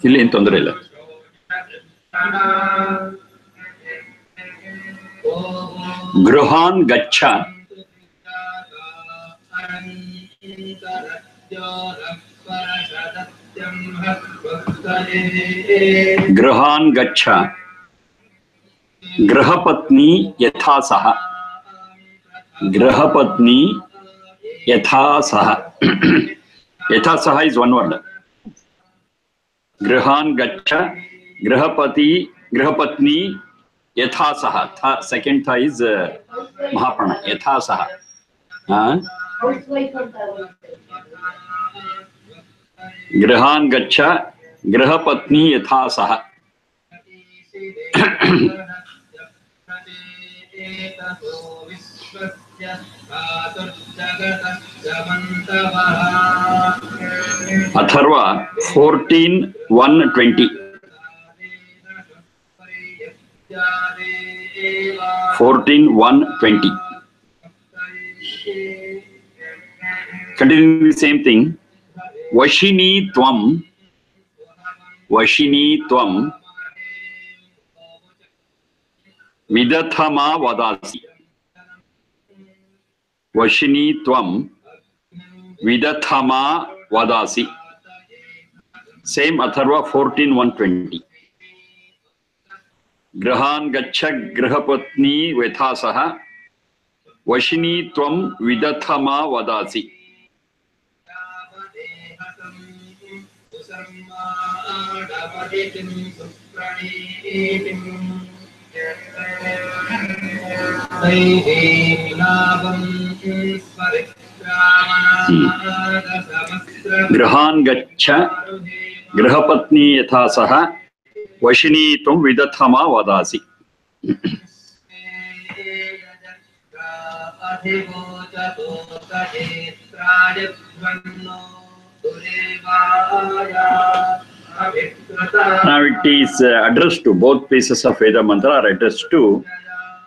ಇಲ್ಲಿ ಏನು ತೊಂದರೆ ಇಲ್ಲ. ಗೃಹಾನ್ ಗಚ್ಚ ಗೃಹಾನ್ ಗಚ್ಚ ಗೃಹಪತ್ನಿ ಯಥಾ ಸಹ. ಗೃಹಪತ್ನಿ ಯಥಾ ಸಹ. ಯಥಾ ಸಹ is one word. ಗೃಹಾನ್ ಗಚ್ಚ ಗೃಹಪತ್ನಿ ಯಥಾ ಸಹ. Second tha is Mahapana. ಯಥಾ ಸಹ. ಗೃಹಾನ್ ಗಚ್ಚ ಗೃಹಪತ್ನಿ ಯಥಾ ಸಹ. Atharva 14:1-20. 14:1-20. Continuing the same thing. Vashini tvam vidathama vadasi. Vashini tvam vidathama vadasi. Same Atharva 14:1-20. Grahan gaccha grihapatni vethasaha. Vashini tvam vidathama vadasi. Grahan gaccha grihapatni yatha saha vashini tvam vidathama vadasi. Now it is addressed to both pieces of Veda mantra are addressed to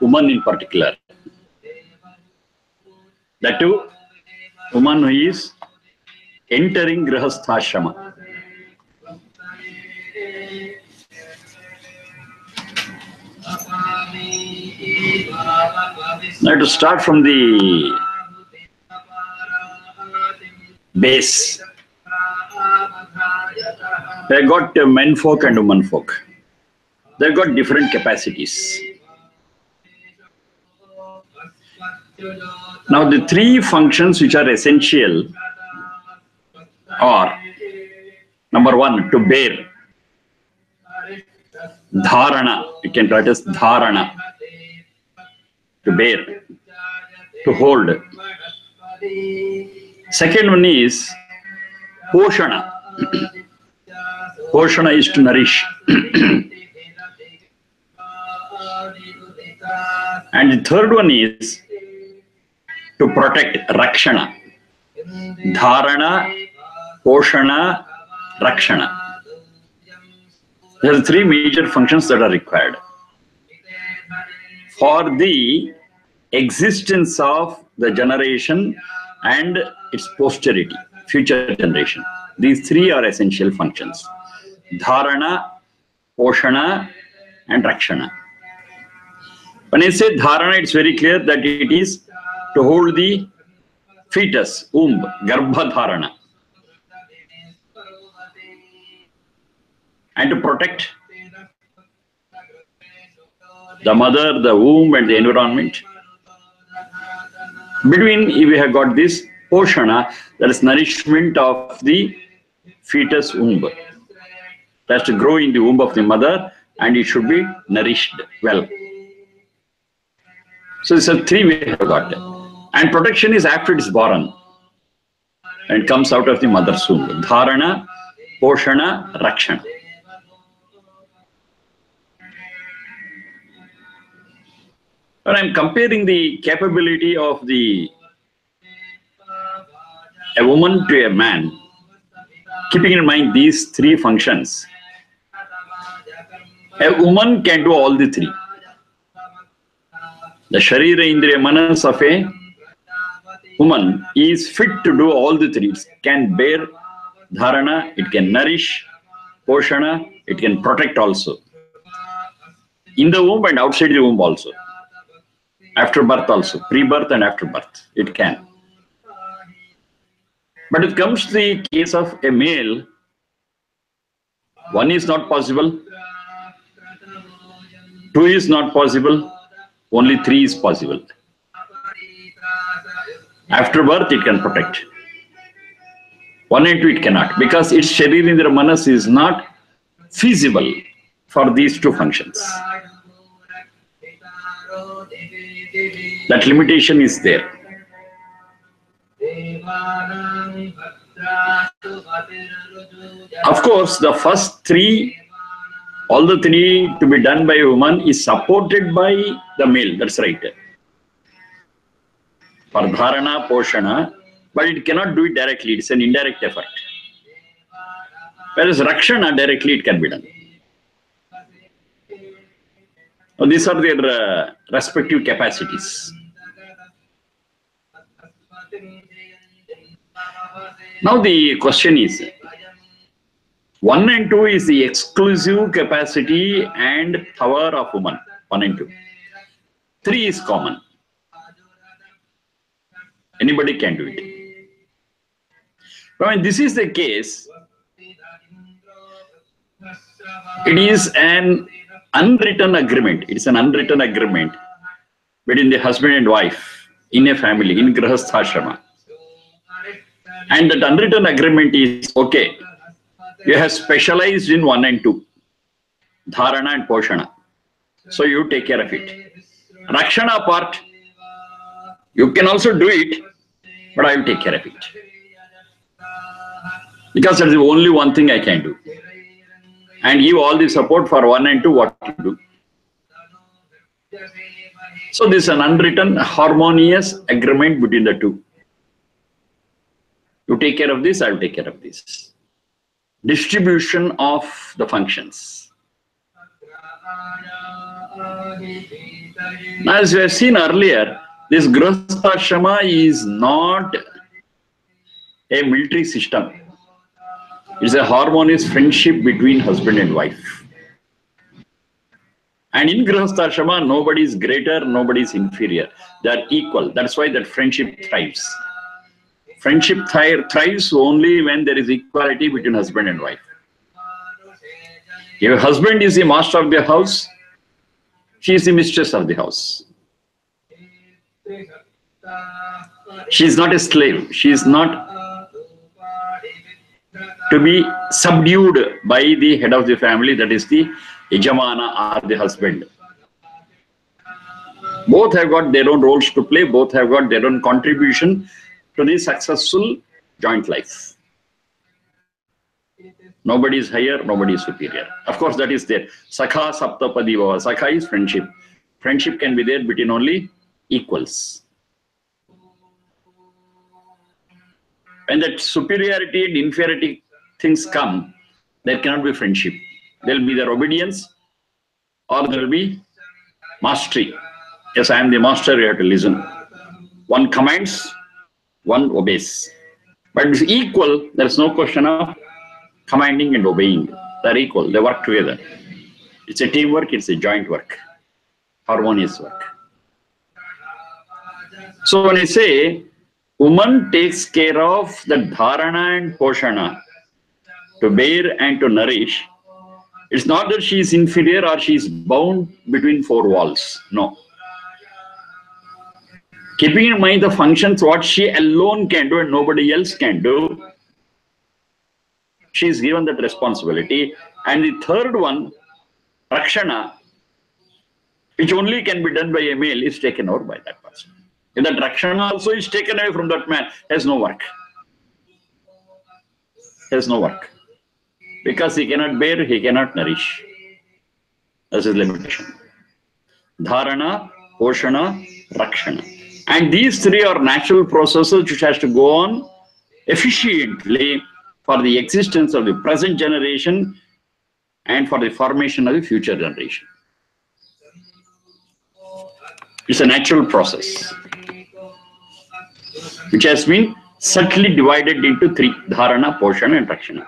woman in particular. That too, woman who is entering grihasthashrama. Now to start from the base. They got men folk and woman folk. They got different capacities. Now the three functions which are essential are: number one, to bear. Dharana. You can practice dharana. To bear. To hold. Second one is poshana. Poshana is to nourish. And the third one is to protect, rakshana. Dharana, poshana, rakshana. There are three major functions that are required for the existence of the generation and its posterity, future generation. These three are essential functions: dharana, poshana, and rakshana. When I say dharana, it's very clear that it is to hold the fetus, womb, garbha dharana, and to protect the mother, the womb, and the environment. Between, we have got this poshana, that is nourishment of the fetus womb. It has to grow in the womb of the mother and it should be nourished well. So these are three we have got. And protection is after it is born and comes out of the mother's womb. Dharana, poshana, rakshana. When I'm comparing the capability of a woman to a man, keeping in mind these three functions, a woman can do all the three. The Sharira Indriya Manas of a woman is fit to do all the three. It can bear dharana, it can nourish, poshana, it can protect also. In the womb and outside the womb also. After birth also, pre-birth and after birth, it can. But it comes to the case of a male, one is not possible, two is not possible, only three is possible. After birth, it can protect. 1 and 2, it cannot, because its Sharirindra Manas is not feasible for these two functions. That limitation is there. Of course, the first three, all the three to be done by a woman is supported by the male, that's right. For dharana, poshana, but it cannot do it directly, it's an indirect effort. Whereas rakshana, directly it can be done. Now, these are their respective capacities. Now the question is, 1 and 2 is the exclusive capacity and power of woman, 1 and 2. 3 is common. Anybody can do it. When this is the case, it is an unwritten agreement. It's an unwritten agreement between the husband and wife in a family, in grihastha. And that unwritten agreement is, okay, you have specialized in 1 and 2, dharana and poshana. So you take care of it. Rakshana part, you can also do it, but I will take care of it. Because that is the only one thing I can do. And give all the support for 1 and 2, what to do. So this is an unwritten, harmonious agreement between the two. You take care of this, I will take care of this. Distribution of the functions. Now, as we have seen earlier, this grihastha is not a military system. It's a harmonious friendship between husband and wife. And in grihastha, nobody is greater, nobody is inferior. They are equal. That's why that friendship thrives. Friendship thrives only when there is equality between husband and wife. If husband is the master of the house, she is the mistress of the house. She is not a slave. She is not to be subdued by the head of the family, that is the yajamana or the husband. Both have got their own roles to play, both have got their own contribution to the successful joint life. Nobody is higher, nobody is superior. Of course, that is there. Sakha saptapadi bhava. Sakha is friendship. Friendship can be there between only equals. When that superiority and inferiority things come, there cannot be friendship. There will be their obedience or there will be mastery. Yes, I am the master, you have to listen. One commands, one obeys. But it's equal, there is no question of commanding and obeying. They're equal, they work together. It's a teamwork, it's a joint work, harmonious work. So when I say woman takes care of the dharana and poshana, to bear and to nourish, it's not that she is inferior or she is bound between four walls. No. Keeping in mind the functions what she alone can do and nobody else can do, she is given that responsibility. And the third one, rakshana, which only can be done by a male, is taken over by that person. If that rakshana also is taken away from that man, has no work. Has no work. Because he cannot bear, he cannot nourish. That's his limitation. Dharana, poshana, rakshana. And these three are natural processes which has to go on efficiently for the existence of the present generation and for the formation of the future generation. It's a natural process. which has been subtly divided into three: dharana, poshana, and rakshana.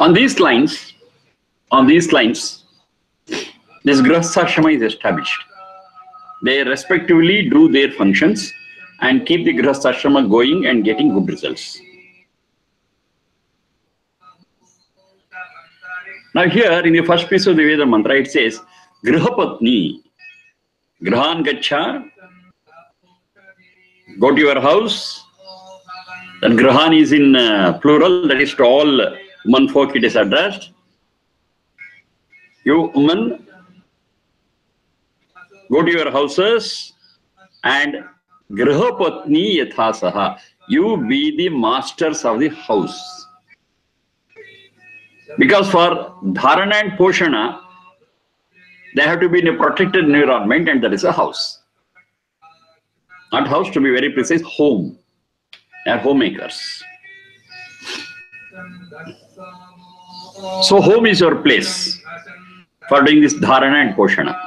On these lines, this grihasthashrama is established. They respectively do their functions and keep the grihasthashrama going and getting good results. Now here in the first piece of the Veda mantra it says grihapatni, grihan gacha, go to your house. That grihan is in plural, that is to all woman folk it is addressed. You women, go to your houses and grihapatni yathasaha, you be the masters of the house. Because for dharana and poshana, they have to be in a protected environment, and that is a house. Not house, to be very precise, home. They are homemakers. So home is your place for doing this dharana and poshana.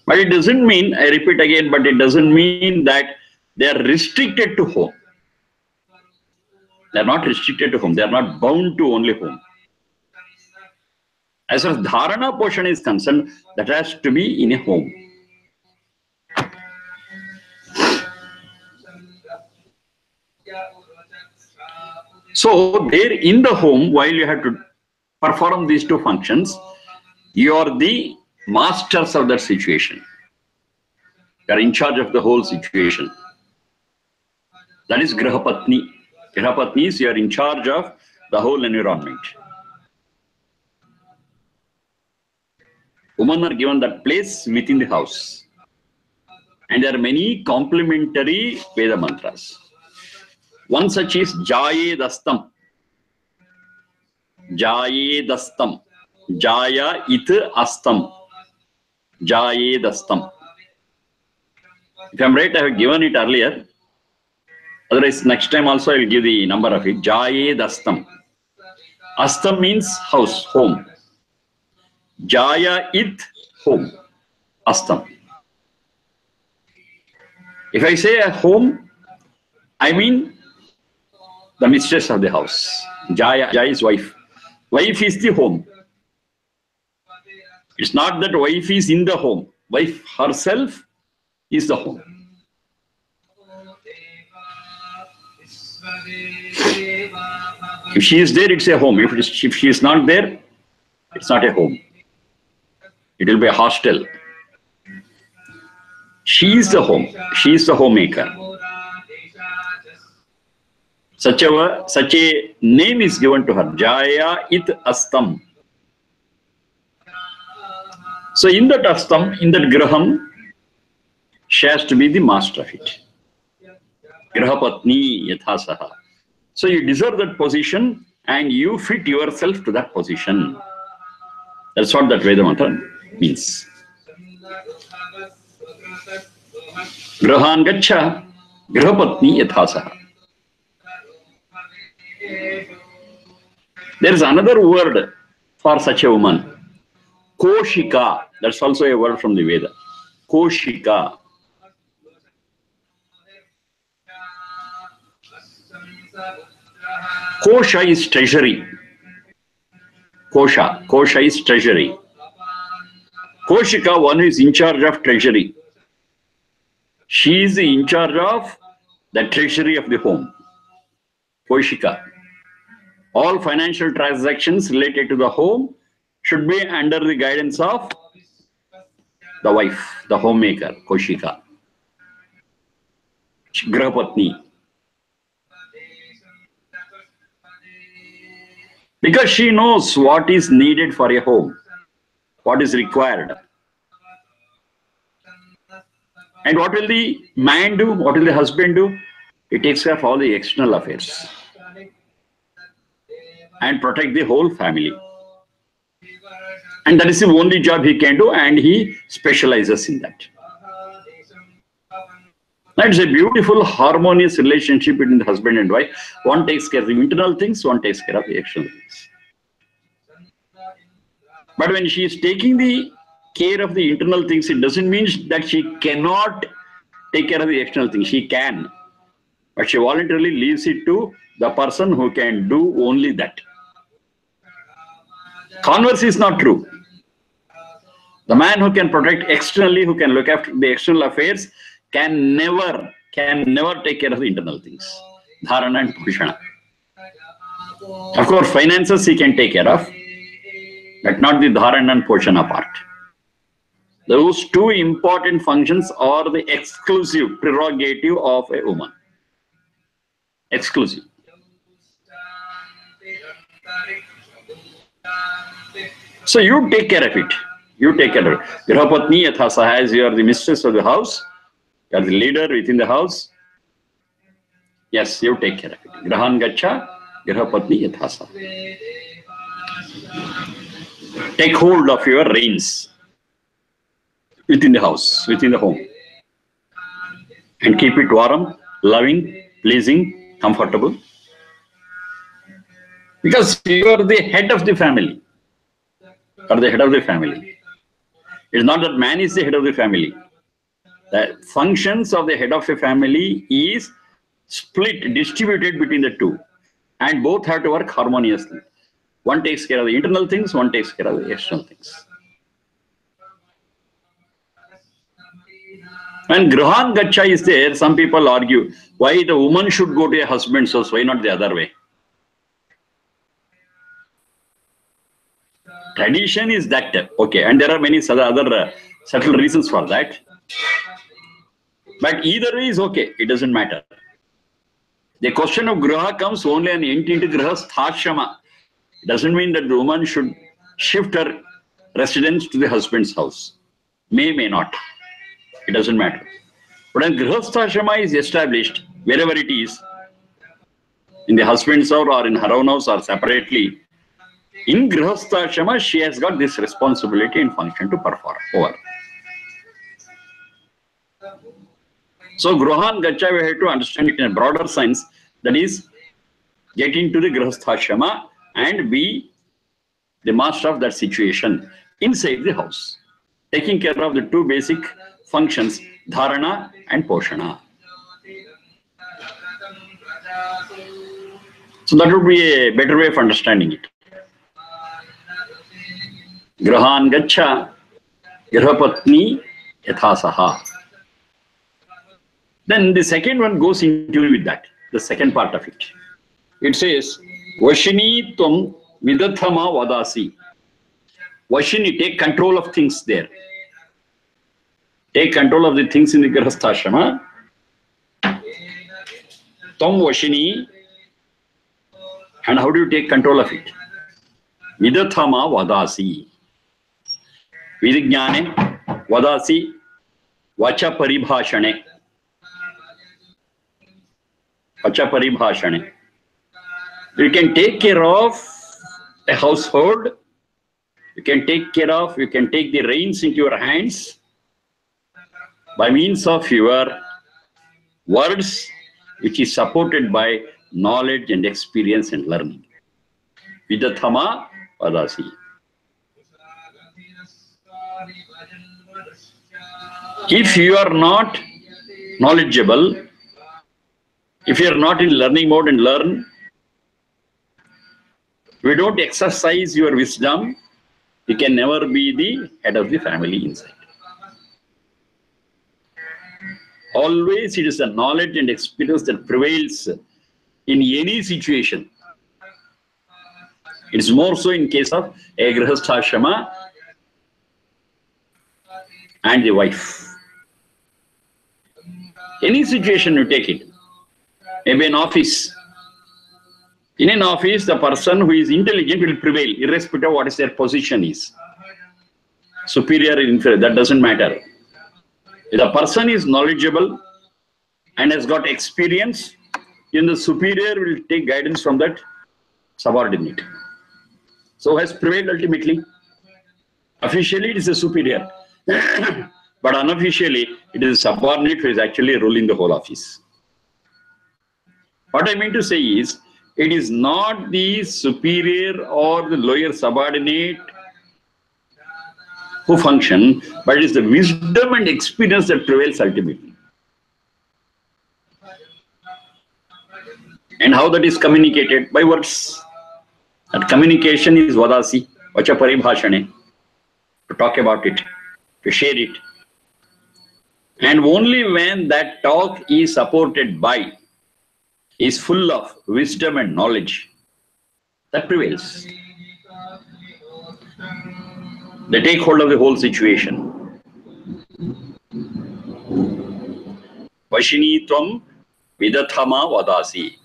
But it doesn't mean, I repeat again, but it doesn't mean that they are restricted to home. They are not restricted to home. They are not bound to only home. As far as dharana poshana is concerned, that has to be in a home. So there in the home, while you have to perform these two functions, you are the masters of that situation. You are in charge of the whole situation. That is grihapatni. Grihapatni is you are in charge of the whole environment. Women are given that place within the house. And there are many complementary Veda mantras. One such is Jayedastam. Jayedastam. Jaya it astam. Jayedastam. If I am right, I have given it earlier. Otherwise, next time also I will give the number of it. Jayedastam. Astam means house, home. Jaya it, home. Astam. If I say a home, I mean the mistress of the house. Jaya is wife. Wife is the home. It's not that wife is in the home. Wife herself is the home. If she is there, it's a home. If she is not there, it's not a home. It will be a hostel. She is the home. She is the homemaker. Such a name is given to her. Jaya it astam. So in that astam, in that graham, she has to be the master of it. Grihapatni yathasaha. So you deserve that position and you fit yourself to that position. That's what that Veda mantra means. Grahan gacha, grihapatni yathasaha. There is another word for such a woman. Koshika. That's also a word from the Veda. Koshika. Kosha is treasury. Kosha is treasury. Koshika, one who is in charge of treasury. She is in charge of the treasury of the home. Koshika. All financial transactions related to the home should be under the guidance of the wife, the homemaker, Koshika. Grihapatni. Because she knows what is needed for a home, what is required. And what will the man do? What will the husband do? He takes care of all the external affairs and protect the whole family. And that is the only job he can do, and he specializes in that. It's a beautiful, harmonious relationship between the husband and wife. One takes care of the internal things, one takes care of the external things. But when she is taking the care of the internal things, it doesn't mean that she cannot take care of the external things. She can. But she voluntarily leaves it to the person who can do only that. Converse is not true. The man who can protect externally, who can look after the external affairs, can never take care of the internal things. Dharana and Poshana. Of course, finances he can take care of, but not the Dharana and Poshana part. Those two important functions are the exclusive prerogative of a woman. Exclusive. So you take care of it. You take care of it. Grahapatni yathasaha, as you are the mistress of the house, you are the leader within the house. Yes, you take care of it. Grahan gacha, grahapatni yathasaha. Take hold of your reins within the house, within the home. And keep it warm, loving, pleasing, comfortable. Because you are the head of the family. You are the head of the family. It's not that man is the head of the family. The functions of the head of a family is split, distributed between the two. And both have to work harmoniously. One takes care of the internal things, one takes care of the external things. When Grahan Gacha is there, some people argue, why the woman should go to a husband's house, why not the other way? Tradition is that, okay, and there are many other subtle reasons for that. But either way is okay, it doesn't matter. The question of Graha comes only an entry into Grahasthashrama. It doesn't mean that the woman should shift her residence to the husband's house. May not. It doesn't matter. But when Grahasthashrama is established, wherever it is, in the husband's house or in her own house or separately, in Grahasthashrama, she has got this responsibility and function to perform over. So, Grahan Gacha, we have to understand it in a broader sense, that is, get into the Grahasthashrama and be the master of that situation inside the house, taking care of the two basic functions, Dharana and Poshana. So that would be a better way of understanding it. Grahan Gacha, Grahapatni Yathasaha. Then the second one goes into with that, the second part of it. It says, Vashini Tvam Vidathama Vadasi. Vashini, take control of things there. Take control of the things in the Grahasthashrama. Tvam Vashini. And how do you take control of it? Vidathama Vadasi. Vidignane Vadasi Vacha Paribhashane. Vacha Paribhashane. You can take care of a household. You can take the reins into your hands by means of your words, which is supported by knowledge and experience and learning. Vidathama Vadasi. If you are not knowledgeable, if you are not in learning mode and learn, we don't exercise your wisdom, you can never be the head of the family inside. Always it is the knowledge and experience that prevails in any situation. It's more so in case of a Grahasthashrama and the wife. Any situation you take it. Maybe an office. In an office, the person who is intelligent will prevail, irrespective of what is their position is. Superior or inferior, that doesn't matter. If the person is knowledgeable and has got experience, then the superior will take guidance from that subordinate. So has prevailed ultimately. Officially, it is a superior. But unofficially, it is a subordinate who is actually ruling the whole office. What I mean to say is, it is not the superior or the lower subordinate who function, but it is the wisdom and experience that prevails ultimately. And how that is communicated? By words. That communication is vadasi, vacha paribhashane, to talk about it, to share it. And only when that talk is supported by, is full of wisdom and knowledge, that prevails. They take hold of the whole situation. Vashini tvam vidathama vadasi.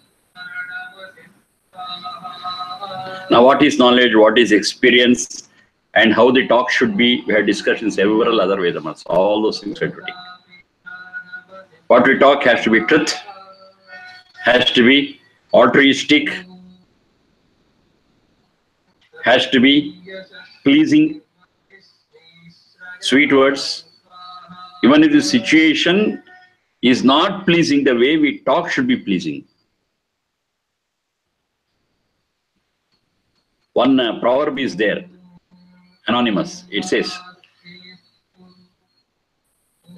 Now, what is knowledge, what is experience, and how the talk should be? We had discussed in several other Vedamas. All those things we have to take. What we talk has to be truth, has to be altruistic, has to be pleasing, sweet words. Even if the situation is not pleasing, the way we talk should be pleasing. One proverb is there, anonymous. It says,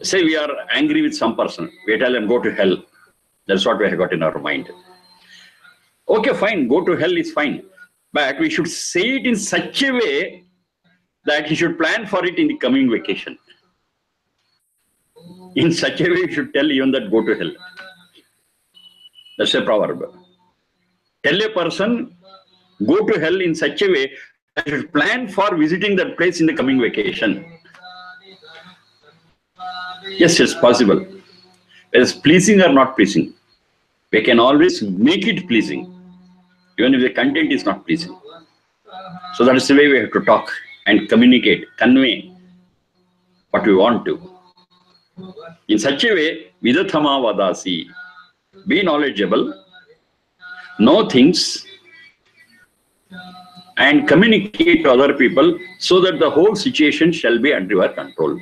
say we are angry with some person. We tell them, go to hell. That's what we have got in our mind. Okay, fine, go to hell is fine. But we should say it in such a way that he should plan for it in the coming vacation. In such a way, you should tell even that go to hell. That's a proverb. Tell a person, go to hell in such a way that you should plan for visiting that place in the coming vacation. Yes, it's possible. Whether it's pleasing or not pleasing, we can always make it pleasing, even if the content is not pleasing. So that is the way we have to talk and communicate, convey what we want to. In such a way, vidathama vadasi, be knowledgeable, know things, and communicate to other people so that the whole situation shall be under your control.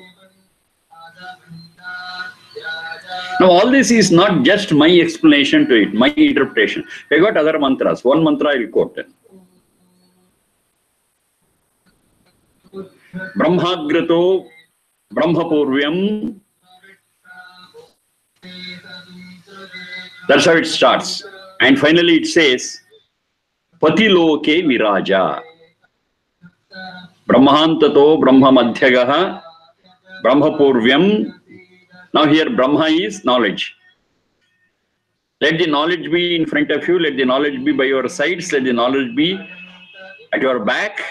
Now, all this is not just my explanation to it, my interpretation. I got other mantras. One mantra I will quote. Brahmagrato Brahmapurvyam. That's how it starts. And finally it says, Patiloke Viraja. Brahmantato Brahmamadhyagaha Brahmapurvyam. Now here Brahma is knowledge. Let the knowledge be in front of you, let the knowledge be by your sides, let the knowledge be at your back,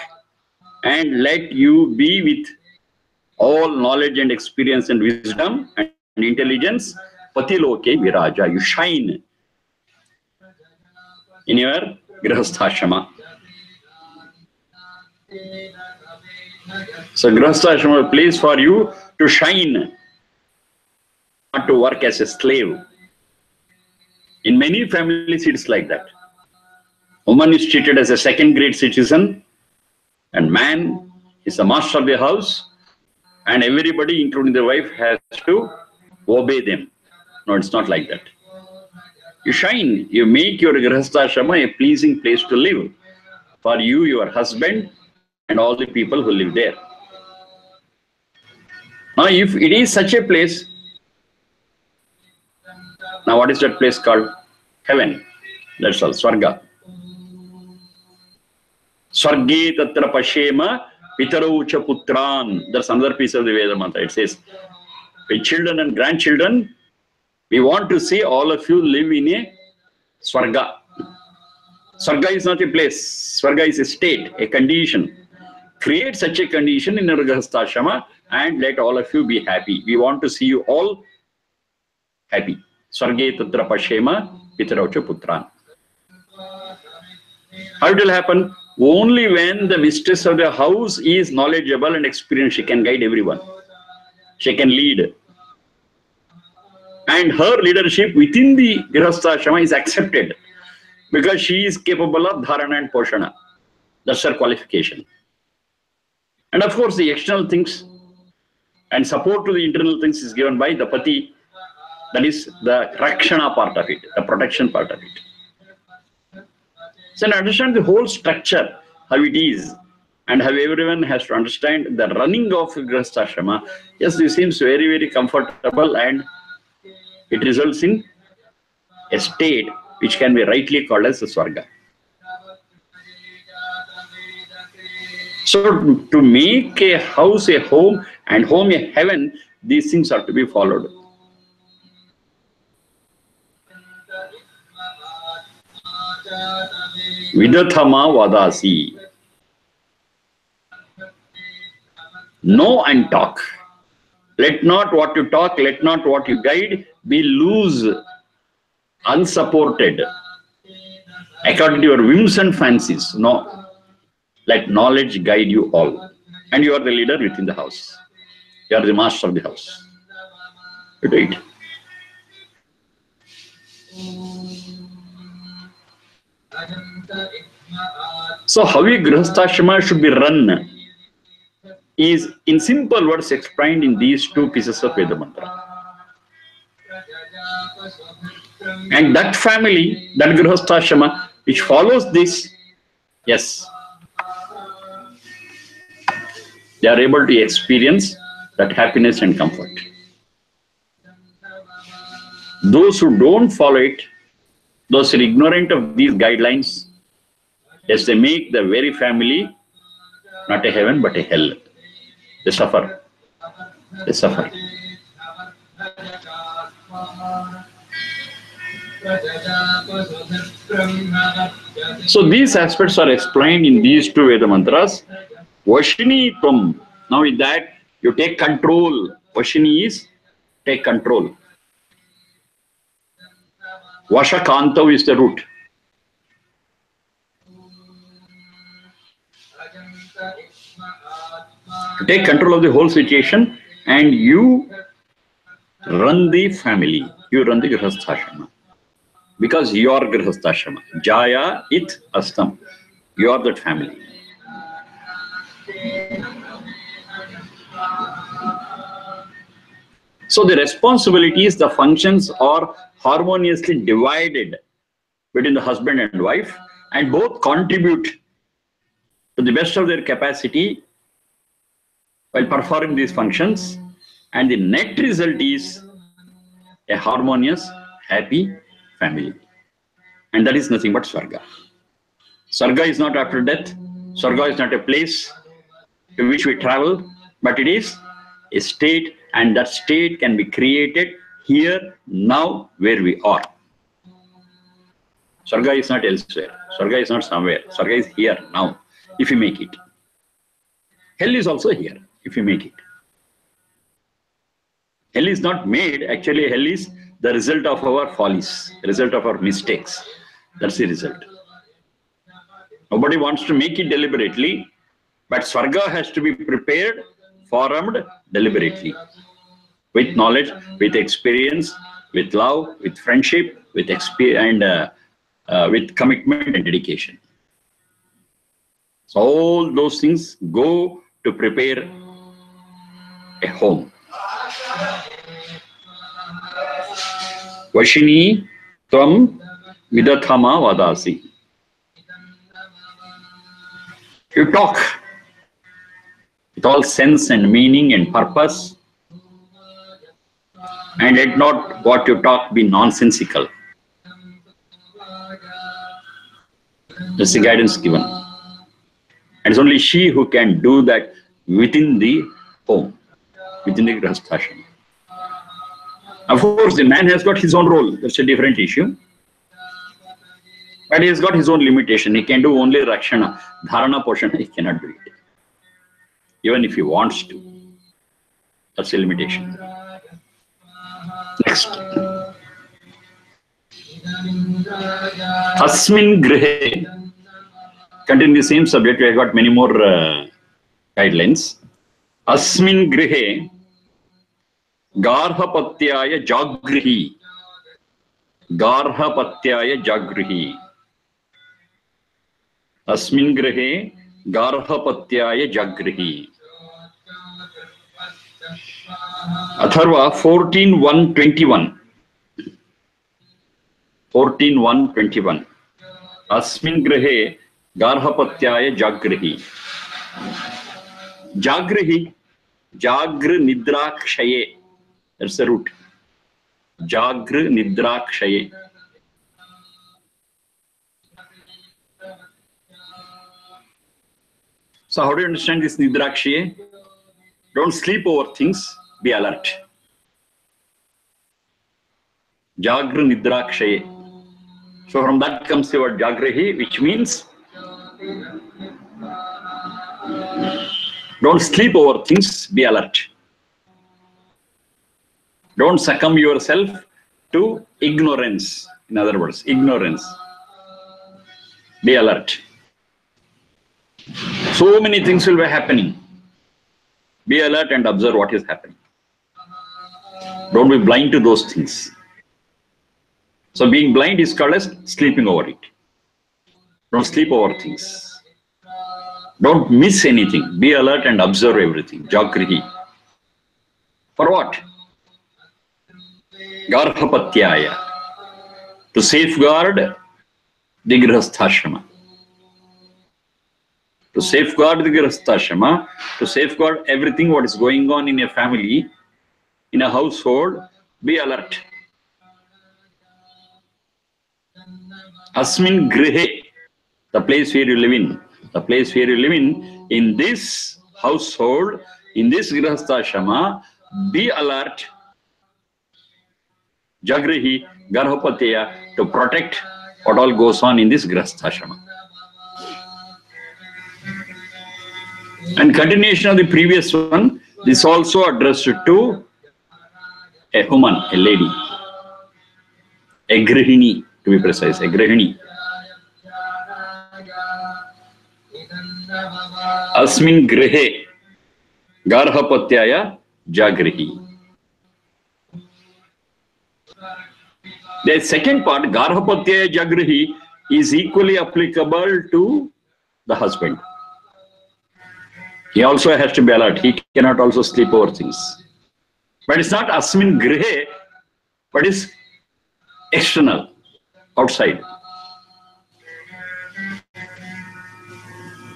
and let you be with all knowledge and experience and wisdom and intelligence. Patiloke Viraja, you shine in your grihasthashrama. So grihasthashrama is a place for you to shine, not to work as a slave. In many families, it's like that. Woman is treated as a second-grade citizen, and man is the master of the house, and everybody, including the wife, has to obey them. No, it's not like that. You shine, you make your grihasthashrama a pleasing place to live for you, your husband, and all the people who live there. Now, if it is such a place, now what is that place called? Heaven. That's all, Swarga. Swarge tatra pashema pitaraucha putran. That's another piece of the Veda mantra. It says, with children and grandchildren, we want to see all of you live in a Swarga. Swarga is not a place. Swarga is a state, a condition. Create such a condition in your grihasthashrama and let all of you be happy. We want to see you all happy. Swarge tatra pashema pitaraucha putran. How it will happen? Only when the mistress of the house is knowledgeable and experienced, she can guide everyone. She can lead. And her leadership within the grihasthashrama is accepted because she is capable of dharana and poshana. That's her qualification. And of course, the external things and support to the internal things is given by the pati. That is the rakshana part of it, the protection part of it. So understand the whole structure, how it is. and how everyone has to understand the running of Grihastha. Yes, this seems very, very comfortable, and it results in a state which can be rightly called as the Swarga. So to make a house a home and home a heaven, these things are to be followed. Vidathama vadasi. Know and talk. Let not what you talk, let not what you guide be loose, unsupported, according to your whims and fancies. No. Let knowledge guide you all. And you are the leader within the house. You are the master of the house. You do it. So how a Grihastha should be run is in simple words explained in these two pieces of Veda mantra. And that family, that Grihastha which follows this, yes, they are able to experience that happiness and comfort. Those who don't follow it, those who are ignorant of these guidelines, yes, they make the very family not a heaven but a hell. They suffer. They suffer. So these aspects are explained in these two Veda mantras. Vashini tvam. Now with that, you take control. Vashini is take control. Vashakantav is the root. You take control of the whole situation and you run the family. You run the Grihastha. Because you are Grihastha. Jaya it astam. You are that family. So the responsibilities, the functions are harmoniously divided between the husband and wife, and both contribute to the best of their capacity while performing these functions, and the net result is a harmonious, happy family. And that is nothing but Swarga. Swarga is not after death. Swarga is not a place to which we travel, but it is a state, and that state can be created here, now, where we are. Swarga is not elsewhere. Swarga is not somewhere. Swarga is here, now, if you make it. Hell is also here, if you make it. Hell is not made. Actually, hell is the result of our follies, result of our mistakes. That's the result. Nobody wants to make it deliberately, but Swarga has to be prepared, formed deliberately. With knowledge, with experience, with love, with friendship, with experience, and with commitment and dedication. So all those things go to prepare a home. Vashini tvam vidathama vadasi. You talk with all sense and meaning and purpose, and let not what you talk be nonsensical. That's the guidance given. And it's only she who can do that within the home, within the Grihastha. Of course, the man has got his own role. That's a different issue. But he has got his own limitation. He can do only Rakshana. Dharana Poshana, he cannot do it. Even if he wants to. That's a limitation. Next. Asmin Grihe. Continuing the same subject, we have got many more guidelines. Asmin Grihe Garhapatyaya Jagrihi. Garhapatyaya Jagrihi. Asmin Grihe Garhapatyaya Jagrihi. Atharva 14:1-21. 14:1-21. Asmin Grihe Garhapatyaya Jagrihi. Jagrihi, Jagr Nidra Kshaye. That's the root. Jagr Nidra Kshaye. So how do you understand this Nidra Kshaye? Don't sleep over things, be alert. Jagr Nidra Kshaye. So from that comes the word Jagrihi, which means don't sleep over things, be alert. Don't succumb yourself to ignorance. In other words, ignorance. Be alert. So many things will be happening. Be alert and observe what is happening. Don't be blind to those things. So being blind is called as sleeping over it. Don't sleep over things. Don't miss anything. Be alert and observe everything. Jagrihi. For what? Garhapatyaya. To safeguard the Grihasthashrama. To safeguard the Grihasthashrama, to safeguard everything what is going on in a family, in a household, be alert. Asmin Grihe, the place where you live in. The place where you live in this household, in this Grihasthashrama, be alert. Jagrihi, Garhapatyaya, to protect what all goes on in this Grihasthashrama. And continuation of the previous one, this also addressed to a woman, a lady, a grihini, to be precise, a grihini. Asmin grihe garhapatyaya jagrihi. The second part, garhapatyaya jagrihi, is equally applicable to the husband. He also has to be alert. He cannot also sleep over things. But it's not asmin grihe, but it's external, outside.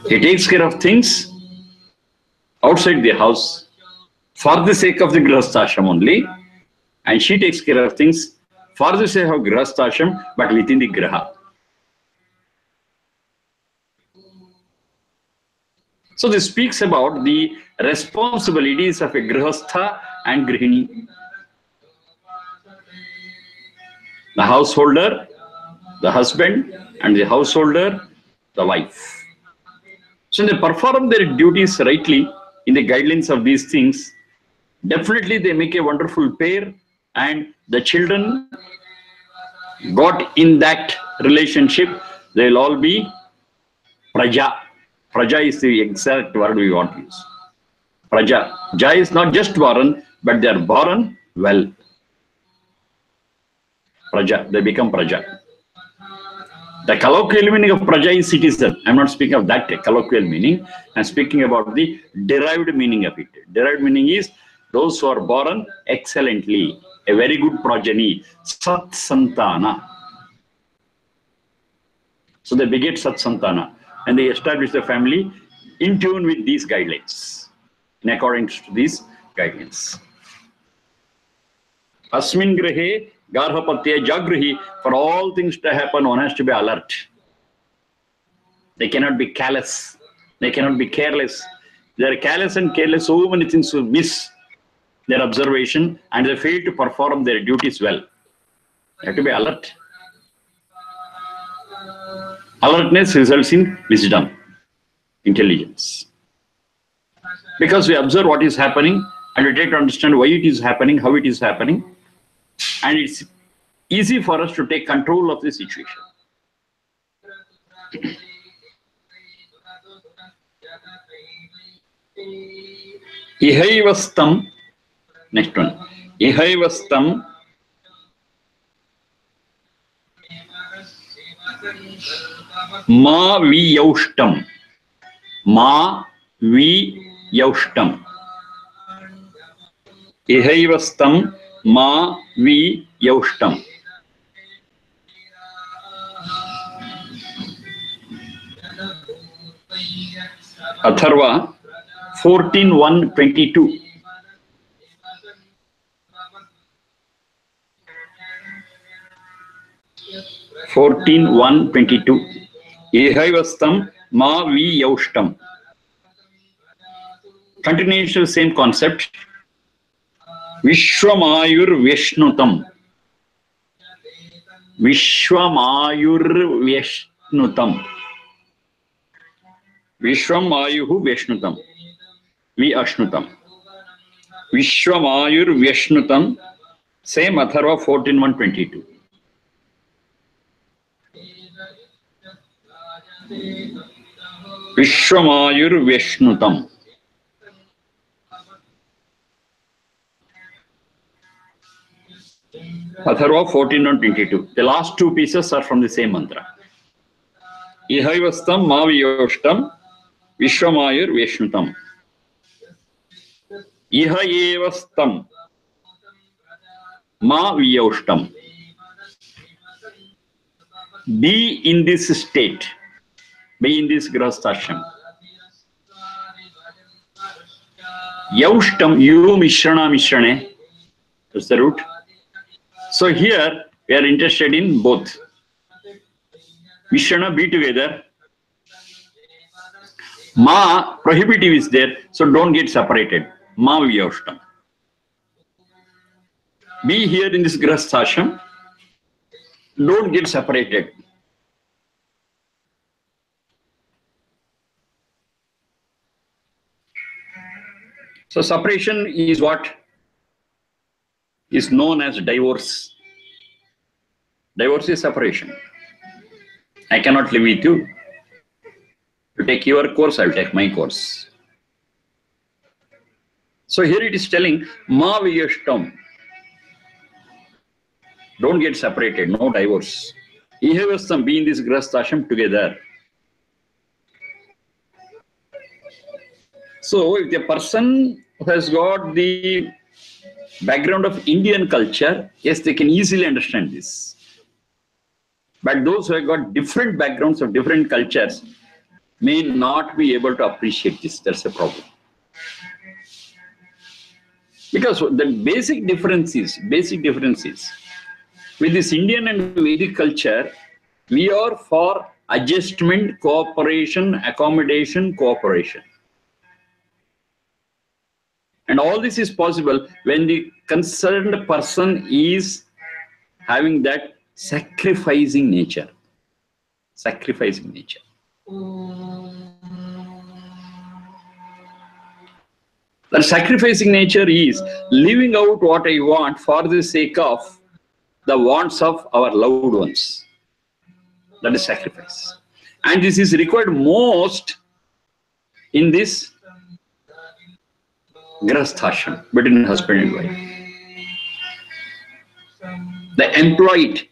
He takes care of things outside the house for the sake of the Grihasthashram only, and she takes care of things for the sake of Grihasthashram, but within the Griha. So this speaks about the responsibilities of a Grihastha and Grihini. The householder, the husband, and the householder, the wife. So when they perform their duties rightly in the guidelines of these things, definitely they make a wonderful pair, and the children got in that relationship, they'll all be praja. Praja is the exact word we want to use. Praja. Ja is not just born, but they are born well. Praja. They become praja. The colloquial meaning of praja is citizen. I'm not speaking of that colloquial meaning. I'm speaking about the derived meaning of it. Derived meaning is those who are born excellently, a very good progeny, Sat Santana. So they beget Sat Santana, and they establish the family in tune with these guidelines, in accordance to these guidelines. Asmin Grihe Garhapatyaya Jagrihi, for all things to happen, one has to be alert. They cannot be callous. They cannot be careless. They are callous and careless, so many things will miss their observation and they fail to perform their duties well. They have to be alert. Alertness results in wisdom, intelligence. Because we observe what is happening and we try to understand why it is happening, how it is happening, and it's easy for us to take control of the situation. Ihaivastam, next one. Ihaivastam ma viyaushtam. Ma viyaushtam. Ihaivastam ma viyaushtam. Atharva 14:1-22. Ehaivastam ma vi yaushtam. Continuation of the same concept. Vishwamayur Vishnutam. Vishwamayur Vishnutam. Vishwamayuhu Vishnutam. Vi Ashnutam. Vishwamayur Vishnutam. Same Atharva 14:1-22. Vishwamayur Vishnutam. Atharva 14:1-22. The last two pieces are from the same mantra. Ihaivastam ma viyoshtam Vishwamayur Vishnutam. Ihaevastam ma viyoshtam. Be in this state. Be in this grahasthashram. Yaushtam, you mishrana mishrane. That's the root. So here we are interested in both. Mishrana, be together. Ma, prohibitive is there, so don't get separated. Ma viyaushtam. Be here in this grahasthashram. Don't get separated. So separation is what is known as divorce. Divorce is separation. I cannot live with you. You take your course, I will take my course. So here it is telling, ma viyashtam. Don't get separated, no divorce. Ihavastam, be in this grahasthashram together. So if the person who has got the background of Indian culture, yes, they can easily understand this. But those who have got different backgrounds of different cultures may not be able to appreciate this. That's a problem. Because the basic difference is, with this Indian and Vedic culture, we are for adjustment, cooperation, accommodation, cooperation. And all this is possible when the concerned person is having that sacrificing nature. Sacrificing nature. That sacrificing nature is living out what I want for the sake of the wants of our loved ones. That is sacrifice. And this is required most in this grahasthashram between husband and wife. The employed,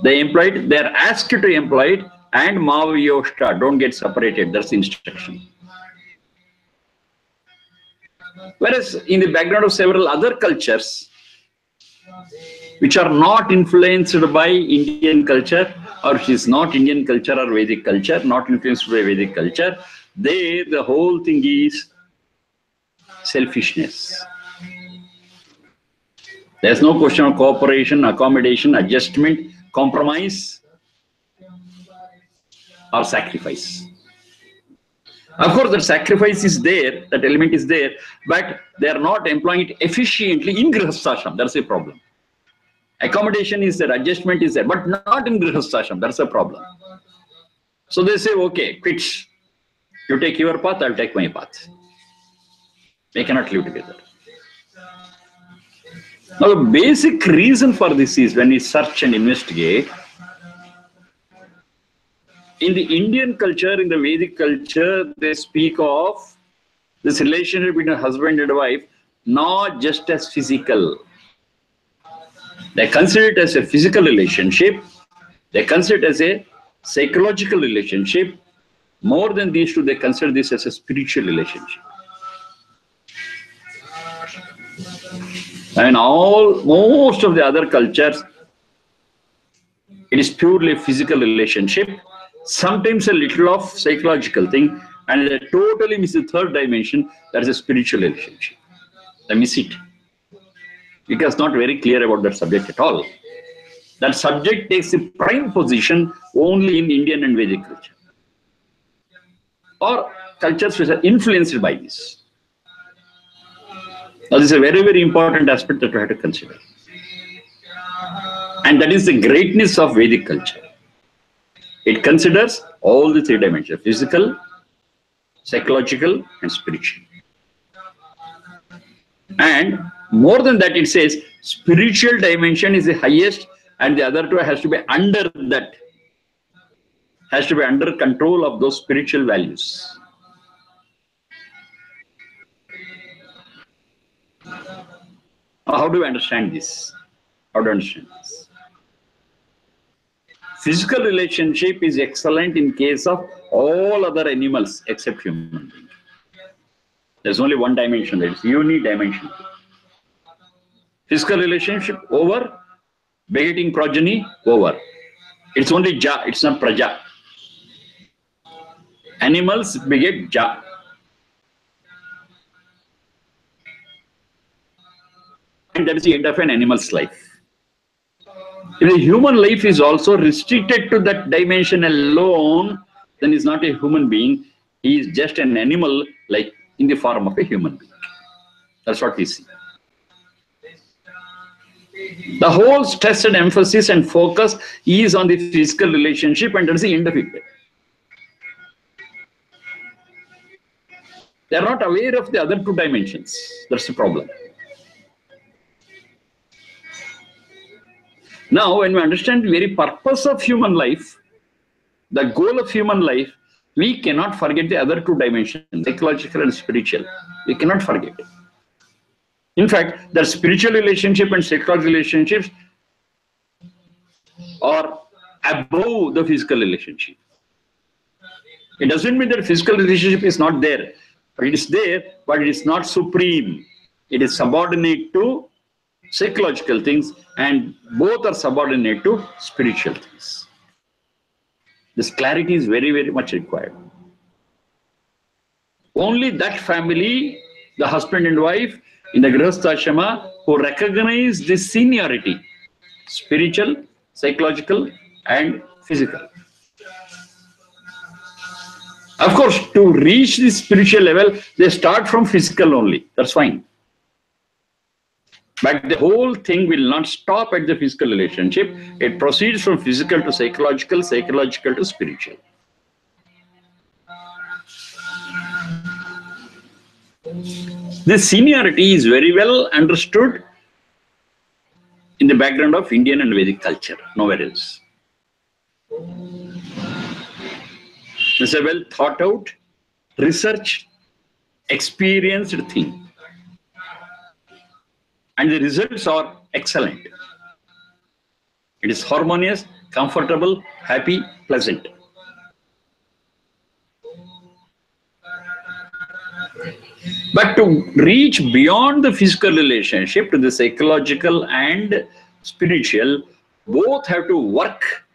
they are asked to employ it, and maviyoshta, don't get separated. That's the instruction. Whereas in the background of several other cultures, which are not influenced by Indian culture, or which is not Indian culture or Vedic culture, not influenced by Vedic culture, the whole thing is selfishness. There's no question of cooperation, accommodation, adjustment, compromise, or sacrifice. Of course, that sacrifice is there, that element is there, but they are not employing it efficiently in grahasthashram. That's a problem. Accommodation is there, adjustment is there, but not in grahasthashram. That's a problem. So they say, okay, quit. You take your path, I'll take my path. They cannot live together. Now, the basic reason for this is when we search and investigate, in the Indian culture, in the Vedic culture, they speak of this relationship between a husband and a wife not just as physical. They consider it as a physical relationship. They consider it as a psychological relationship. More than these two, they consider this as a spiritual relationship. And most of the other cultures, it is purely a physical relationship. Sometimes a little of psychological thing, And they totally miss the third dimension, that is a spiritual relationship. They miss it. Because not very clear about that subject at all. That subject takes a prime position only in Indian and Vedic culture, or cultures which are influenced by this. Now, this is a very, very important aspect that we have to consider. And that is the greatness of Vedic culture. It considers all the three dimensions: physical, psychological, and spiritual. And more than that, it says spiritual dimension is the highest, and the other two has to be under that, has to be under control of those spiritual values. How do we understand this? How to understand this? Physical relationship is excellent in case of all other animals except human beings. There's only one dimension, that is unidimensional. Physical relationship over, begetting progeny over. It's only Ja, it's not Praja. Animals beget Ja. And that is the end of an animal's life. If the human life is also restricted to that dimension alone, then he's not a human being. He is just an animal, like in the form of a human being. That's what we see. The whole stress and emphasis and focus is on the physical relationship, and that's the end of it. They are not aware of the other two dimensions. That's the problem. Now, when we understand the very purpose of human life, the goal of human life, we cannot forget the other two dimensions, psychological and spiritual. We cannot forget it. In fact, the spiritual relationship and psychological relationships are above the physical relationship. It doesn't mean that physical relationship is not there, but it is there, but it is not supreme. It is subordinate to psychological things, and both are subordinate to spiritual things. This clarity is very, very much required. Only that family, the husband and wife in the Grihastha who recognize this seniority, spiritual, psychological, and physical. Of course, to reach this spiritual level, they start from physical only. That's fine. But the whole thing will not stop at the physical relationship. It proceeds from physical to psychological, psychological to spiritual. This seniority is very well understood in the background of Indian and Vedic culture, nowhere else. It's a well thought out, researched, experienced thing. And the results are excellent. It is harmonious, comfortable, happy, pleasant. But to reach beyond the physical relationship to the psychological and spiritual, both have to work,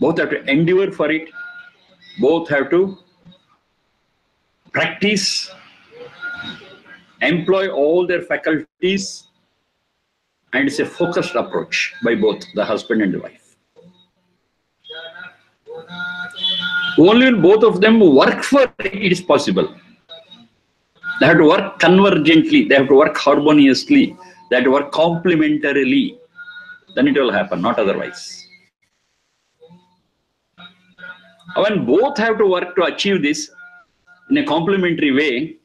both have to endure for it, both have to practice, employ all their faculties, and it's a focused approach by both the husband and the wife. Only when both of them work for it, it is possible. They have to work convergently, they have to work harmoniously, they have to work complementarily. Then it will happen, not otherwise. When both have to work to achieve this in a complementary way,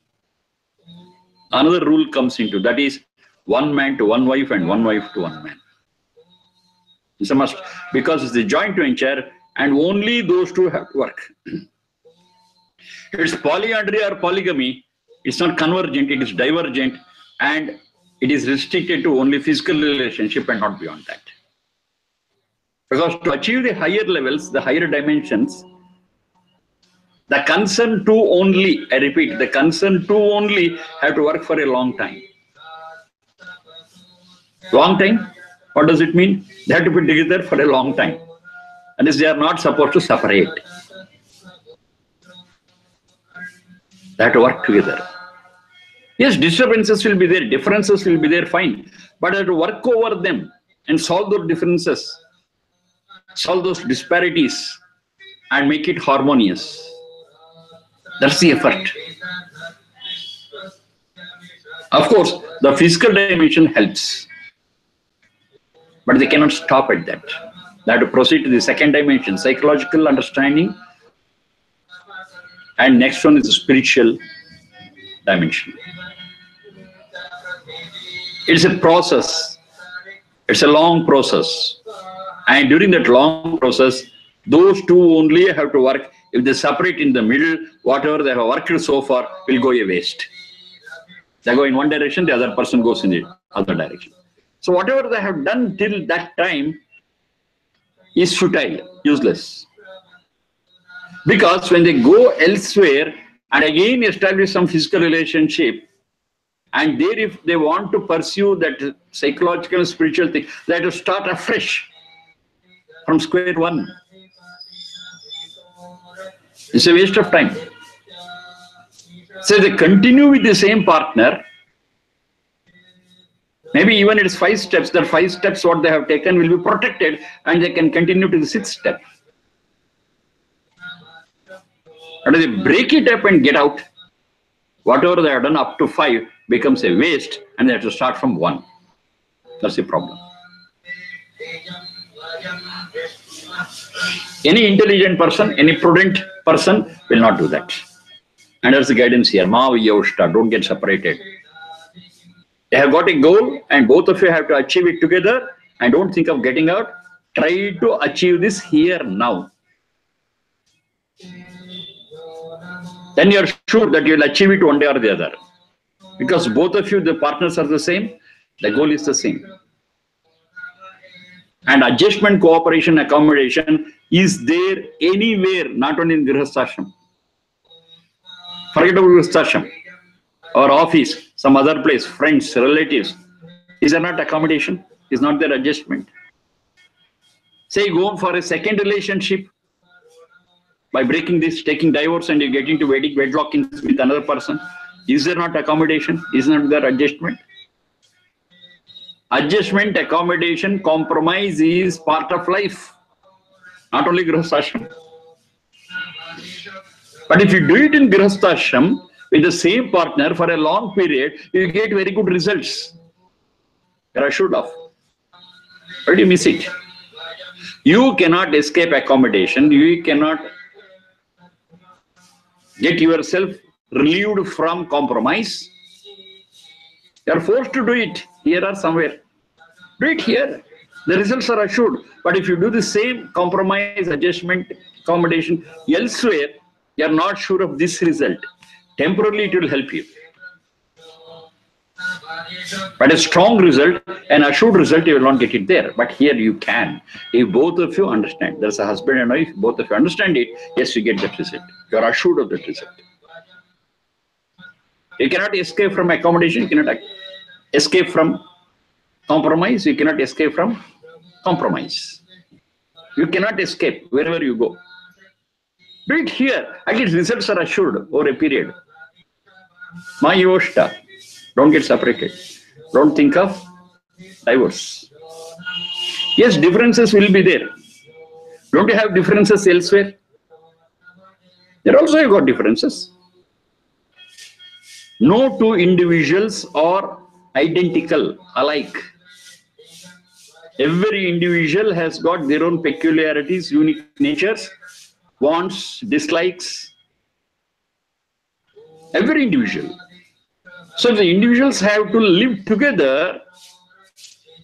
another rule comes into, that is one man to one wife and one wife to one man. It's a must, because it's a joint venture and only those two have to work. If it's polyandry or polygamy, it's not convergent, it is divergent, and it is restricted to only physical relationship and not beyond that. Because to achieve the higher levels, the higher dimensions, the concerned two only, I repeat, the concerned two only have to work for a long time. Long time? What does it mean? They have to be together for a long time. And they are not supposed to separate. They have to work together. Yes, disturbances will be there, differences will be there, fine. But they have to work over them and solve those differences, solve those disparities, and make it harmonious. That's the effort. Of course, the physical dimension helps, but they cannot stop at that. They have to proceed to the second dimension, psychological understanding, and next one is the spiritual dimension. It's a process. It's a long process. And during that long process, those two only have to work. If they separate in the middle, whatever they have worked so far will go a waste. They go in one direction, the other person goes in the other direction. So whatever they have done till that time is futile, useless. Because when they go elsewhere and again establish some physical relationship, and there if they want to pursue that psychological and spiritual thing, they have to start afresh from square one. It's a waste of time. So they continue with the same partner. Maybe even it's 5 steps. The 5 steps what they have taken will be protected and they can continue to the 6th step. And they break it up and get out. Whatever they have done up to 5 becomes a waste and they have to start from 1. That's the problem. Any intelligent person, any prudent person will not do that. And there's the guidance here. Ma Vyaushta, don't get separated. They have got a goal and both of you have to achieve it together and don't think of getting out. Try to achieve this here now. Then you're sure that you'll achieve it one day or the other. Because both of you, the partners are the same, the goal is the same. And adjustment, cooperation, accommodation is there anywhere, not only in Grihasthashram. Forget about Grihasthashram or office, some other place, friends, relatives. Is there not accommodation? Is not there adjustment? Say you go for a second relationship by breaking this, taking divorce and you get into wedlock with another person. Is there not accommodation? Is not there adjustment? Adjustment, accommodation, compromise is part of life. Not only Grihasthashram. But if you do it in Grihasthashram with the same partner for a long period, you get very good results. You're assured of. Why do you miss it? You cannot escape accommodation. You cannot get yourself relieved from compromise. You are forced to do it here or somewhere. Do it here. The results are assured. But if you do the same compromise, adjustment, accommodation elsewhere, you are not sure of this result. Temporarily it will help you. But a strong result, an assured result, you will not get it there. But here you can. If both of you understand, there's a husband and wife, both of you understand it, yes, you get that result. You are assured of that result. You cannot escape from accommodation, you cannot escape from compromise, you cannot escape from compromise. You cannot escape wherever you go. Do it here. At least results are assured over a period. Ma Vyaushta. Don't get separated. Don't think of divorce. Yes, differences will be there. Don't you have differences elsewhere? There also you got differences. No two individuals are identical, alike. Every individual has got their own peculiarities, unique natures, wants, dislikes. Every individual. So the individuals have to live together.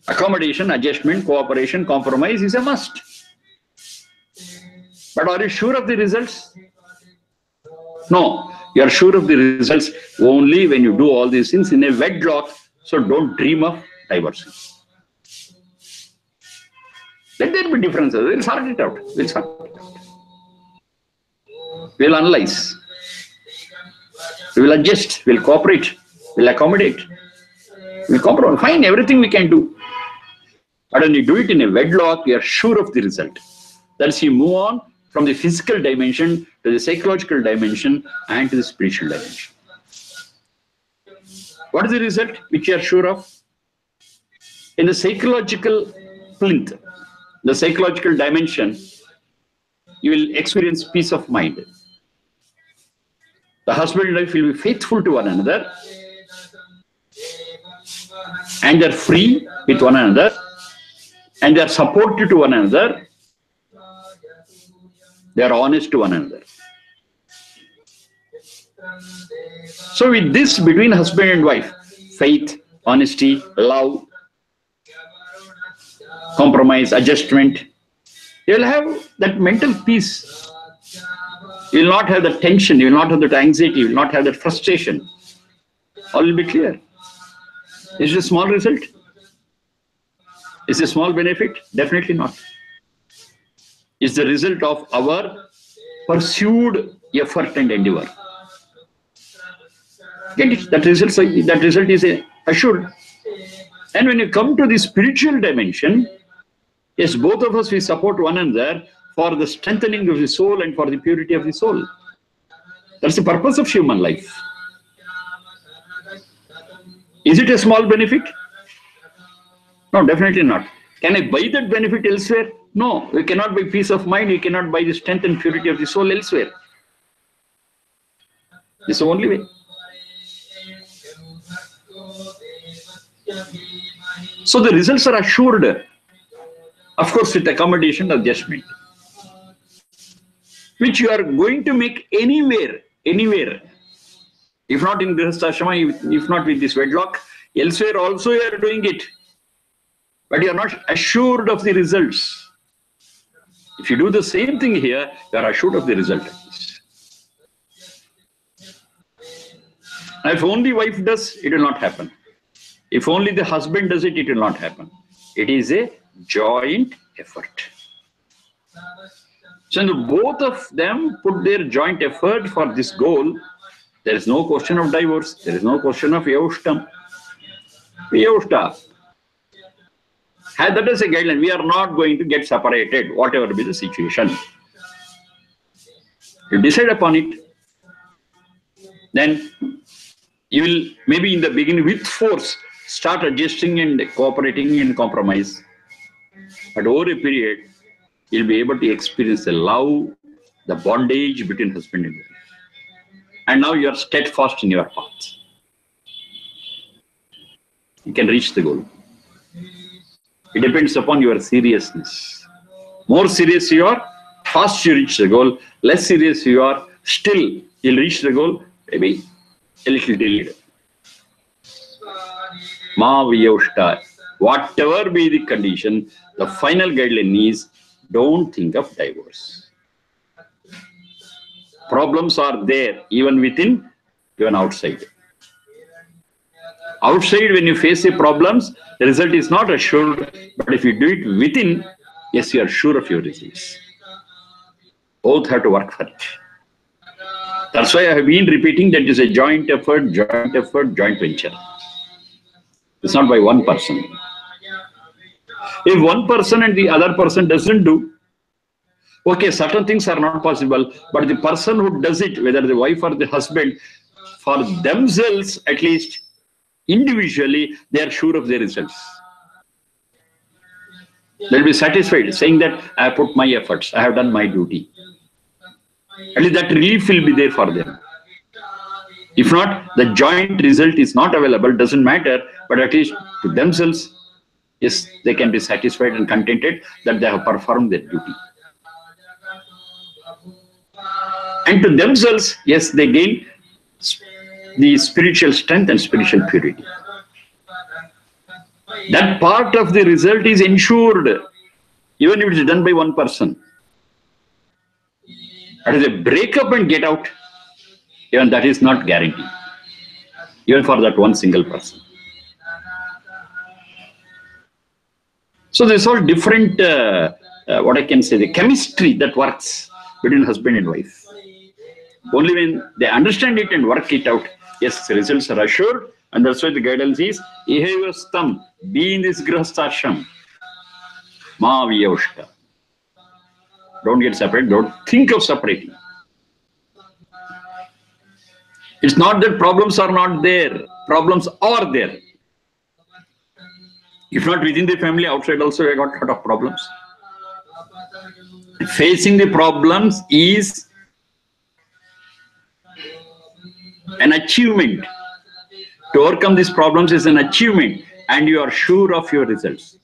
Accommodation, adjustment, cooperation, compromise is a must. But are you sure of the results? No. You are sure of the results only when you do all these things in a wedlock. So don't dream of divorcing. Let there be differences. We'll sort it out. We'll sort it out. We'll analyze. We will adjust. We'll cooperate. We'll accommodate. We'll compromise. Fine, everything we can do. But when you do it in a wedlock, you are sure of the result. That is, you move on from the physical dimension to the psychological dimension and to the spiritual dimension. What is the result which you are sure of? In the psychological plinth, the psychological dimension, you will experience peace of mind. The husband and wife will be faithful to one another, and they are free with one another, and they are supportive to one another. They are honest to one another. So with this, between husband and wife, faith, honesty, love, compromise, adjustment, you will have that mental peace. You will not have the tension, you will not have that anxiety, you will not have that frustration. All will be clear. Is it a small result? Is it a small benefit? Definitely not. It's the result of our pursued effort and endeavor. Get it? That result is assured. And when you come to the spiritual dimension, yes, both of us, we support one another for the strengthening of the soul and for the purity of the soul. That's the purpose of human life. Is it a small benefit? No, definitely not. Can I buy that benefit elsewhere? No, we cannot buy peace of mind, we cannot buy the strength and purity of the soul elsewhere. It's the only way. So the results are assured, of course, with accommodation or adjustment, which you are going to make anywhere. If not in Grihastha-ashrama, if not with this wedlock, elsewhere also you are doing it. But you are not assured of the results. If you do the same thing here, you are assured of the result. Now, if only wife does, it will not happen. If only the husband does it, it will not happen. It is a joint effort. So both of them put their joint effort for this goal. There is no question of divorce. There is no question of yaushtam. Yaushta. That is a guideline. We are not going to get separated, whatever be the situation. You decide upon it. Then you will maybe in the beginning with force start adjusting and cooperating and compromise. But over a period, you'll be able to experience the love, the bondage between husband and wife. And now you are steadfast in your path. You can reach the goal. It depends upon your seriousness. More serious you are, fast you reach the goal. Less serious you are, still you'll reach the goal, maybe a little delayed. Ma viyaushta. Whatever be the condition, the final guideline is don't think of divorce. Problems are there even within, even outside. Outside, when you face the problems, the result is not assured. But if you do it within, yes, you are sure of your results. Both have to work for it. That's why I have been repeating that it is a joint effort, joint venture. It's not by one person. If one person and the other person doesn't do, okay, certain things are not possible, but the person who does it, whether the wife or the husband, for themselves at least, individually, they are sure of their results. They'll be satisfied, saying that I have put my efforts, I have done my duty. At least that relief will be there for them. If not, the joint result is not available, doesn't matter, but at least to themselves, yes, they can be satisfied and contented that they have performed their duty. And to themselves, yes, they gain the spiritual strength and spiritual purity. That part of the result is ensured, even if it is done by one person. That is a break up and get out, even that is not guaranteed, even for that one single person. So there's all different, what I can say, the chemistry that works between husband and wife. Only when they understand it and work it out, yes, the results are assured, and that's why the guidance is, ihevastam, be in this grihastha ashram, ma viyaushta. Don't get separated. Don't think of separating. It's not that problems are not there. Problems are there. If not within the family, outside also I got a lot of problems. Facing the problems is an achievement. To overcome these problems is an achievement, and you are sure of your results.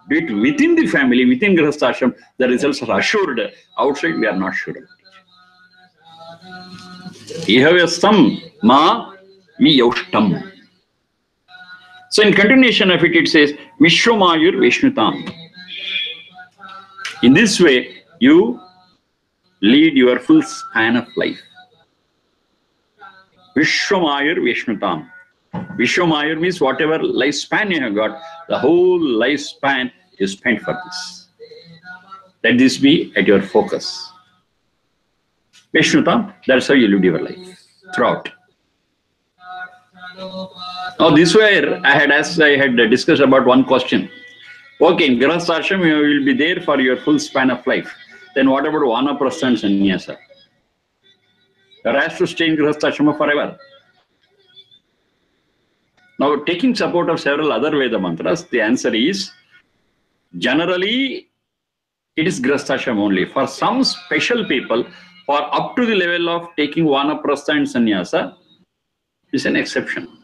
Do it within the family, within Grihastha Ashram, the results are assured. Outside, we are not sure about it. Ihavastam ma miyaushtam. So in continuation of it, it says, Vishwamayur Vishnutam. In this way, you lead your full span of life. Vishwamayur Vishnutam. Vishwamayur means whatever lifespan you have got, the whole lifespan is spent for this. Let this be at your focus. Vishnutam, that's how you live your life throughout. Now, this way I had discussed about one question. Okay, in Grihastha Ashram, you will be there for your full span of life. Then what about Vanaprastha and Sannyasa? You are asked to stay in Grihastha Ashram forever. Now, taking support of several other Veda mantras, the answer is, generally, it is Grihastha Ashram only. For some special people, for up to the level of taking Vanaprastha and Sannyasa, is an exception.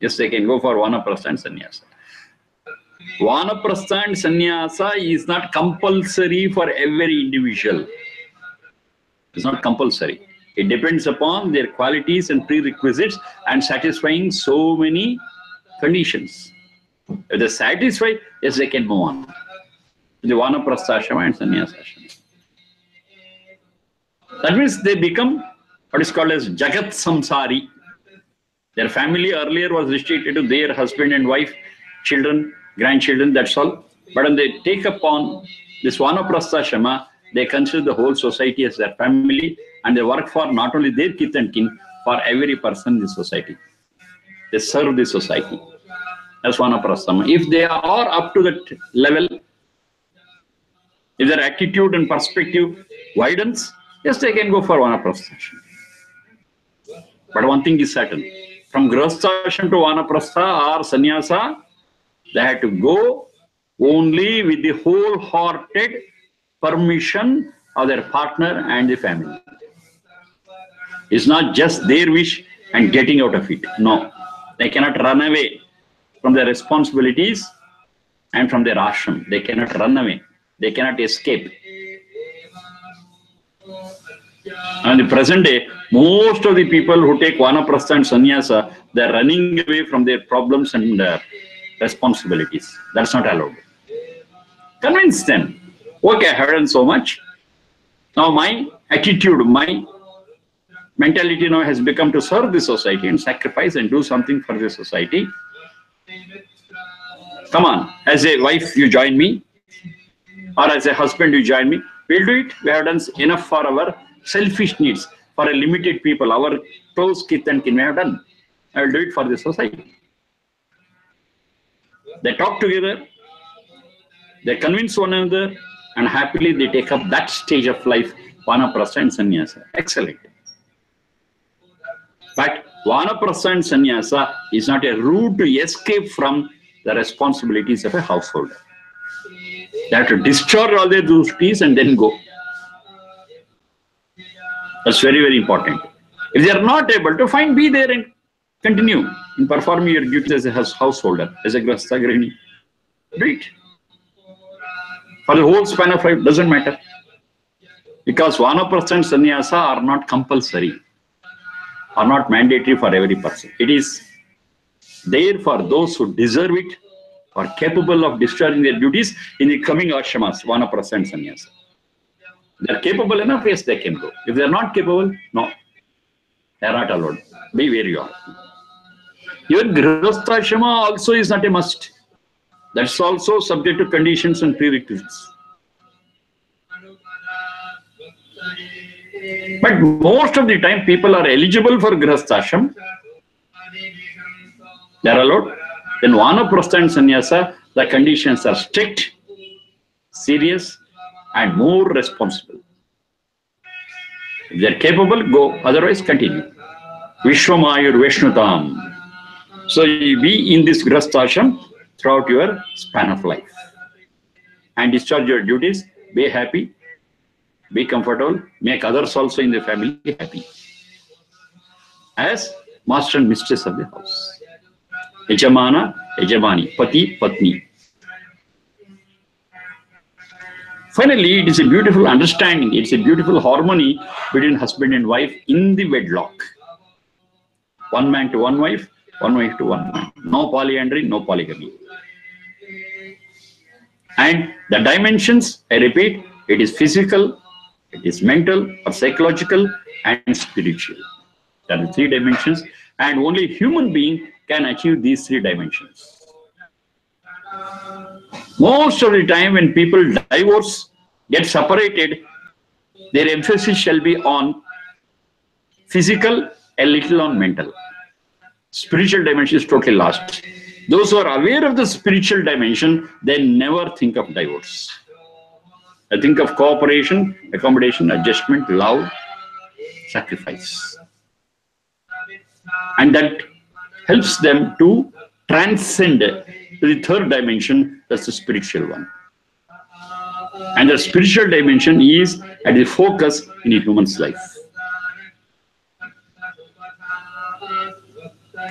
Yes, they can go for Vanaprastha and Sannyasa. Vanaprastha and Sannyasa is not compulsory for every individual. It's not compulsory. It depends upon their qualities and prerequisites and satisfying so many conditions. If they satisfy, yes, they can move on. The Vanaprastha Ashrama and Sannyasa Ashrama. That means they become what is called as Jagat Samsari. Their family earlier was restricted to their husband and wife, children, grandchildren, that's all. But when they take upon this Vanaprastha Ashrama, they consider the whole society as their family, and they work for not only their kith and kin, for every person in the society. They serve the society. That's Vanaprastha. If they are up to that level, if their attitude and perspective widens, yes, they can go for Vanaprastha. But one thing is certain. From Grihastha Ashram to Vanaprastha or Sannyasa, they had to go only with the wholehearted permission of their partner and the family. It's not just their wish and getting out of it. No. They cannot run away from their responsibilities and from their ashram. They cannot run away. They cannot escape. And in the present day, most of the people who take Vanaprastha and Sannyasa, they are running away from their problems and responsibilities. That's not allowed. Convince them. Okay, I have done so much. Now my attitude, my mentality now has become to serve the society and sacrifice and do something for the society. Come on, as a wife, you join me, or as a husband, you join me. We'll do it. We have done enough for our selfish needs, for a limited people, our close kith and kin. We have done. I will do it for the society. They talk together, they convince one another, and happily they take up that stage of life, Vanaprastha and Sannyasa. Excellent. But Vanaprastha and Sannyasa is not a route to escape from the responsibilities of a householder. They have to discharge all their duties and then go. That's very, very important. If they are not able to, fine, be there and continue in performing your duties as a householder, as a Grihastha Grihini. Do it. For the whole span of life, doesn't matter. Because Vanaprastha and Sannyasa are not compulsory, are not mandatory for every person. It is there for those who deserve it, are capable of discharging their duties in the coming ashramas, Vanaprastha and Sannyasa. They are capable enough, yes, they can go. If they are not capable, no, they are not allowed. Be where you are. Even Grihastha Ashrama also is not a must. That's also subject to conditions and prerequisites. But most of the time, people are eligible for Grihastha Ashram. They are allowed. Then Vanaprastha and Sannyasa, the conditions are strict, serious, and more responsible. If they're capable, go. Otherwise, continue. Vishwamayur Vishnutam. So you be in this Grasthasham throughout your span of life. And discharge your duties, be happy, be comfortable, make others also in the family happy. As master and mistress of the house. Yajamana, Yajamani, Pati, Patni. Finally, it is a beautiful understanding, it's a beautiful harmony between husband and wife in the wedlock. One man to one wife to one man. No polyandry, no polygamy. And the dimensions, I repeat, it is physical, it is mental or psychological and spiritual. There are 3 dimensions, and only human being can achieve these 3 dimensions. Most of the time when people divorce, get separated, their emphasis shall be on physical, a little on mental. Spiritual dimension is totally lost. Those who are aware of the spiritual dimension, they never think of divorce. They think of cooperation, accommodation, adjustment, love, sacrifice. And that helps them to transcend to the 3rd dimension, that's the spiritual one. And the spiritual dimension is at the focus in a human's life.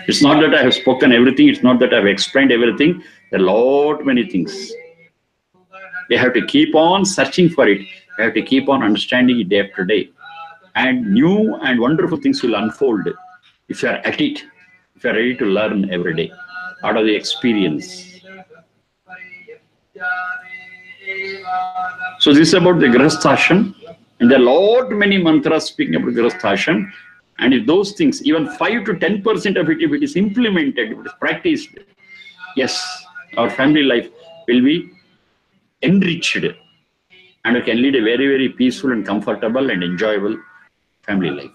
It's not that I have spoken everything, it's not that I have explained everything. There are a lot many things. They have to keep on searching for it. They have to keep on understanding it day after day. And new and wonderful things will unfold if you are at it, if you are ready to learn every day out of the experience. So this is about the Grasthasham. And there are a lot many mantras speaking about Grasthasham. And if those things, even 5 to 10% of it, if it is implemented, if it is practiced, yes, our family life will be enriched. And we can lead a very, very peaceful and comfortable and enjoyable family life.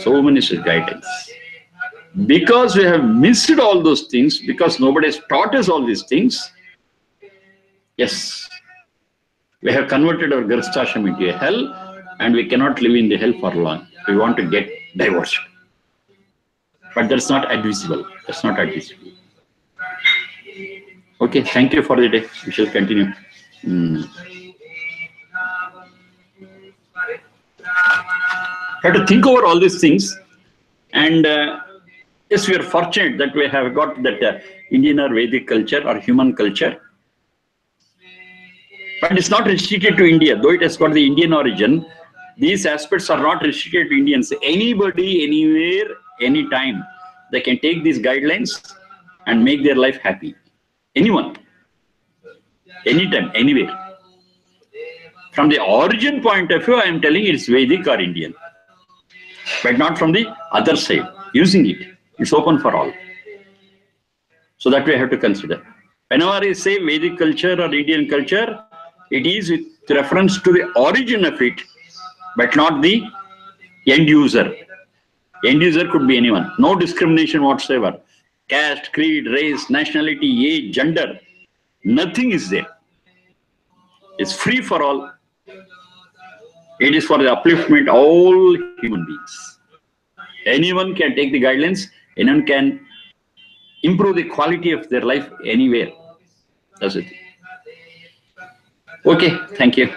So many such guidance. Because we have missed all those things, because nobody has taught us all these things, yes, we have converted our Grasthasham into a hell, and we cannot live in the hell for long. We want to get divorced. But that's not advisable. That's not advisable. Okay, thank you for the day. We shall continue. Have to think over all these things. And yes, we are fortunate that we have got that Indian or Vedic culture or human culture. But it's not restricted to India, though it has got the Indian origin. These aspects are not restricted to Indians. Anybody, anywhere, anytime, they can take these guidelines and make their life happy. Anyone, anytime, anywhere. From the origin point of view, I am telling it's Vedic or Indian. But not from the other side. Using it, it's open for all. So that we have to consider. Whenever I say Vedic culture or Indian culture, it is with reference to the origin of it, but not the end user. End user could be anyone. No discrimination whatsoever. Caste, creed, race, nationality, age, gender. Nothing is there. It's free for all. It is for the upliftment of all human beings. Anyone can take the guidelines. Anyone can improve the quality of their life anywhere. That's it. Okay, thank you.